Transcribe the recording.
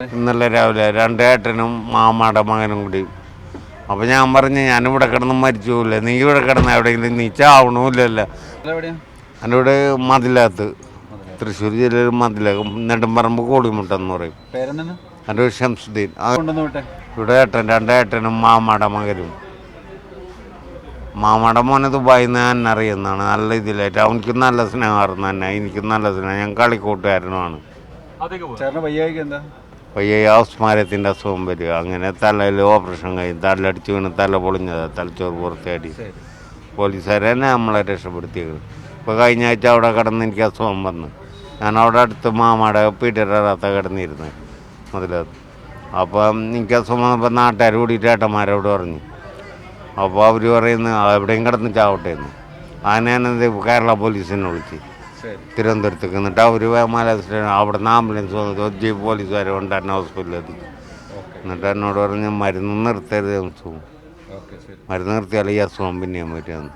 ഇന്നലെ രാവിലെ രണ്ടേട്ടനും മാമാടെ മകനും കൂടി. അപ്പം ഞാൻ പറഞ്ഞു ഞാനിവിടെ കിടന്ന് മരിച്ചു പോകില്ല, നീ ഇവിടെ കിടന്ന് എവിടെയെങ്കിലും നീ ചാവണമില്ലല്ലോ. എൻ്റെ ഇവിടെ മതിലകത്ത്, തൃശ്ശൂർ ജില്ലയിൽ നെടുമ്പറമ്പ് കോടിമുട്ടെന്ന് പറയും. എൻ്റെ ഒരു ഷംസുദ്ദീൻ. ഇവിടെ രണ്ടേട്ടനും മാമാടെ മകനും. മാമാടെ മോനെ ദുബായിൽ നിന്ന് ഞാൻ അറിയുന്നതാണ്. നല്ല ഇതിലായിട്ട് അവനക്ക് നല്ല സ്നേഹമായിരുന്നു തന്നെ, എനിക്കും നല്ല സ്നേഹം. ഞാൻ കളിക്കൂട്ടുകാരനുമാണ്. ഔസ്മാരത്തിൻ്റെ അസുഖം വരിക, അങ്ങനെ തലയിൽ ഓപ്പറേഷൻ കഴിഞ്ഞ് തലടിച്ച് വീണ് തല പൊളിഞ്ഞത്, തലച്ചോറ് പുറത്തേടി. പോലീസുകാരെ തന്നെ നമ്മളെ രക്ഷപ്പെടുത്തിയത്. ഇപ്പോൾ കഴിഞ്ഞ ആഴ്ച അവിടെ കിടന്ന് എനിക്ക് അസുഖം വന്നു. ഞാൻ അവിടെ അടുത്ത് മാമാടെ പീറ്ററാത്ത കിടന്നിരുന്നത് മുതലത്. അപ്പം എനിക്ക് അസുഖം വന്നപ്പോൾ നാട്ടുകാർ കൂടിയിട്ട് ഏട്ടന്മാരോട് പറഞ്ഞു. അപ്പോൾ അവർ പറയുന്നു എവിടെയും കിടന്ന് ചാവട്ടെ എന്ന്. അതിനെന്നത് കേരള പോലീസിനെ വിളിച്ച് തിരുവനന്തപുരത്തേക്ക്. എന്നിട്ട് അവർ അവിടെ നിന്ന് ആംബുലൻസ് വന്നത് ജീപ്പ് പോലീസുകാരെ കൊണ്ട് തന്നെ ഹോസ്പിറ്റലിൽ എത്തിക്കും. എന്നിട്ട് എന്നോട് പറഞ്ഞ് മരുന്ന് നിർത്തരുത്, അസുഖം മരുന്ന് നിർത്തിയാൽ ഈ അസുഖം പിന്നെയും പറ്റുമെന്ന്.